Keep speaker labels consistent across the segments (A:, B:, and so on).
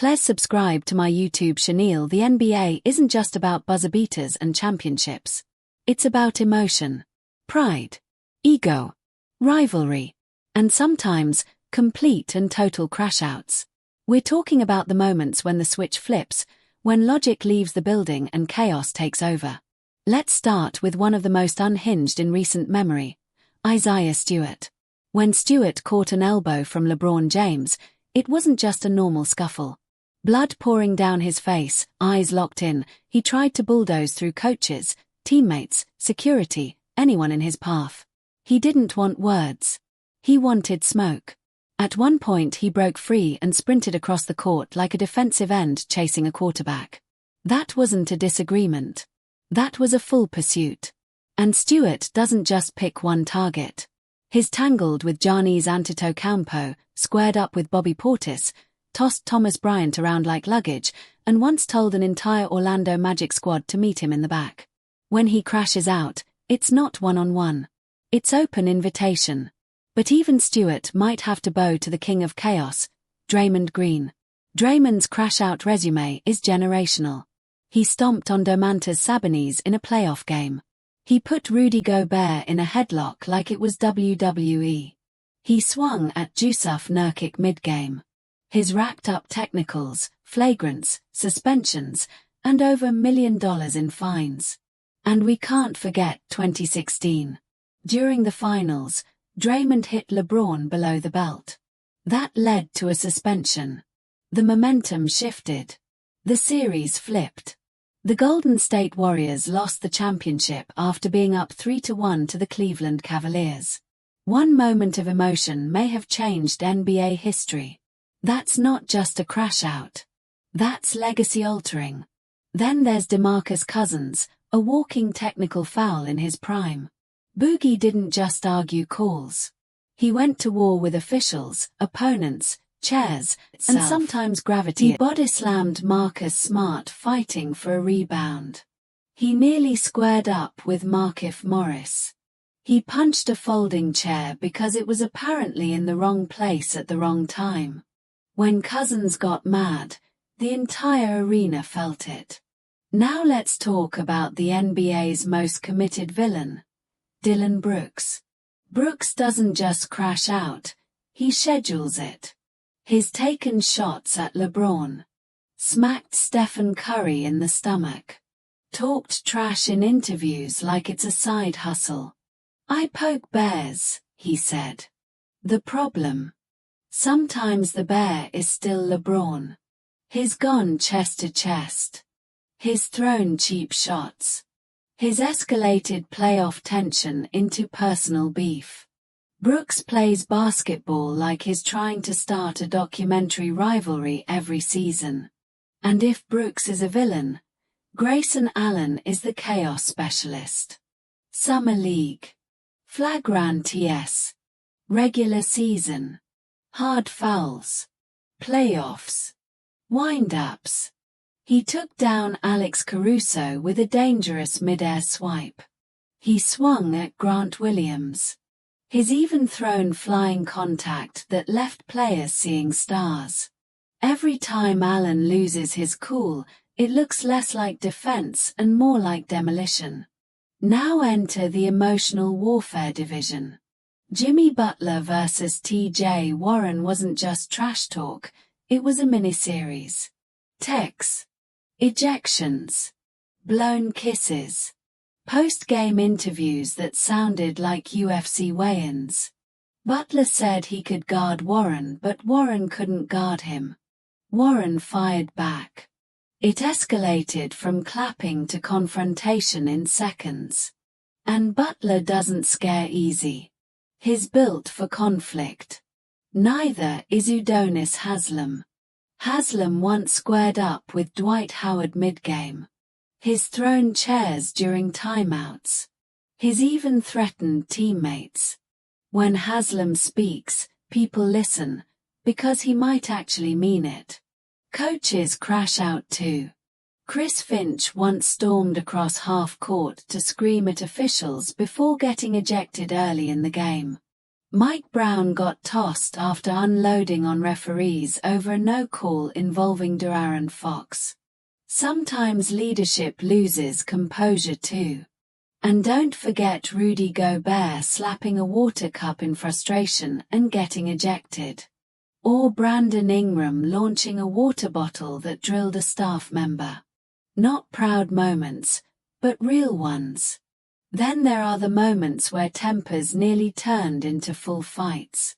A: Please subscribe to my YouTube channel. The NBA isn't just about buzzer beaters and championships. It's about emotion, pride, ego, rivalry, and sometimes complete and total crashouts. We're talking about the moments when the switch flips, when logic leaves the building and chaos takes over. Let's start with one of the most unhinged in recent memory, Isaiah Stewart. When Stewart caught an elbow from LeBron James, it wasn't just a normal scuffle. Blood pouring down his face, eyes locked in, he tried to bulldoze through coaches, teammates, security, anyone in his path. He didn't want words. He wanted smoke. At one point he broke free and sprinted across the court like a defensive end chasing a quarterback. That wasn't a disagreement. That was a full pursuit. And Stewart doesn't just pick one target. He's tangled with Giannis Antetokounmpo, squared up with Bobby Portis, tossed Thomas Bryant around like luggage, and once told an entire Orlando Magic squad to meet him in the back. When he crashes out, it's not one-on-one. It's open invitation. But even Stewart might have to bow to the king of chaos, Draymond Green. Draymond's crash-out resume is generational. He stomped on Domantas Sabonis in a playoff game. He put Rudy Gobert in a headlock like it was WWE. He swung at Jusuf Nurkic mid-game. His racked-up technicals, flagrants, suspensions, and over $1 million in fines. And we can't forget 2016. During the finals, Draymond hit LeBron below the belt. That led to a suspension. The momentum shifted. The series flipped. The Golden State Warriors lost the championship after being up 3-1 to the Cleveland Cavaliers. One moment of emotion may have changed NBA history. That's not just a crash-out. That's legacy-altering. Then there's DeMarcus Cousins, a walking technical foul in his prime. Boogie didn't just argue calls. He went to war with officials, opponents, chairs, and sometimes gravity. He body-slammed Marcus Smart fighting for a rebound. He nearly squared up with Markieff Morris. He punched a folding chair because it was apparently in the wrong place at the wrong time. When Cousins got mad, the entire arena felt it. Now let's talk about the NBA's most committed villain, Dillon Brooks. Brooks doesn't just crash out, he schedules it. He's taken shots at LeBron, smacked Stephen Curry in the stomach, talked trash in interviews like it's a side hustle. "I poke bears," he said. The problem? Sometimes the bear is still LeBron. He's gone chest to chest. He's thrown cheap shots. He's escalated playoff tension into personal beef. Brooks plays basketball like he's trying to start a documentary rivalry every season. And if Brooks is a villain, Grayson Allen is the chaos specialist. Summer League. Flagranties. Regular season. Hard fouls. Playoffs. Wind-ups. He took down Alex Caruso with a dangerous mid-air swipe. He swung at Grant Williams. He's even thrown flying contact that left players seeing stars. Every time Allen loses his cool, it looks less like defense and more like demolition. Now enter the emotional warfare division. Jimmy Butler vs. T.J. Warren wasn't just trash talk, it was a miniseries. Texts, ejections, blown kisses, post-game interviews that sounded like UFC weigh-ins. Butler said he could guard Warren, but Warren couldn't guard him. Warren fired back. It escalated from clapping to confrontation in seconds. And Butler doesn't scare easy. He's built for conflict. Neither is Udonis Haslem. Haslem once squared up with Dwight Howard mid-game. He's thrown chairs during timeouts. He's even threatened teammates. When Haslem speaks, people listen, because he might actually mean it. Coaches crash out too. Chris Finch once stormed across half court to scream at officials before getting ejected early in the game. Mike Brown got tossed after unloading on referees over a no-call involving De'Aaron Fox. Sometimes leadership loses composure too. And don't forget Rudy Gobert slapping a water cup in frustration and getting ejected. Or Brandon Ingram launching a water bottle that drilled a staff member. Not proud moments, but real ones. Then there are the moments where tempers nearly turned into full fights.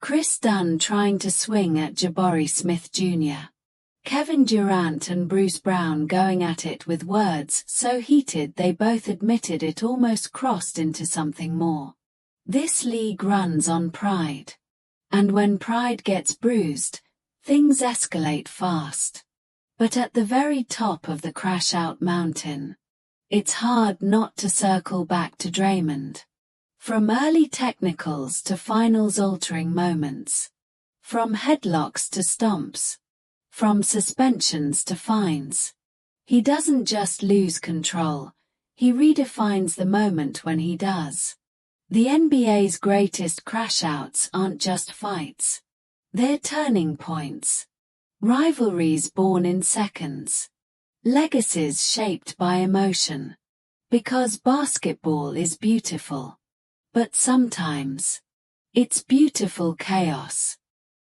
A: Chris Dunn trying to swing at Jabari Smith Jr. Kevin Durant and Bruce Brown going at it with words so heated they both admitted it almost crossed into something more. This league runs on pride. And when pride gets bruised, things escalate fast. But at the very top of the crash-out mountain, it's hard not to circle back to Draymond. From early technicals to finals-altering moments. From headlocks to stomps. From suspensions to fines. He doesn't just lose control, he redefines the moment when he does. The NBA's greatest crash-outs aren't just fights. They're turning points. Rivalries born in seconds. Legacies shaped by emotion. Because basketball is beautiful. But sometimes, it's beautiful chaos.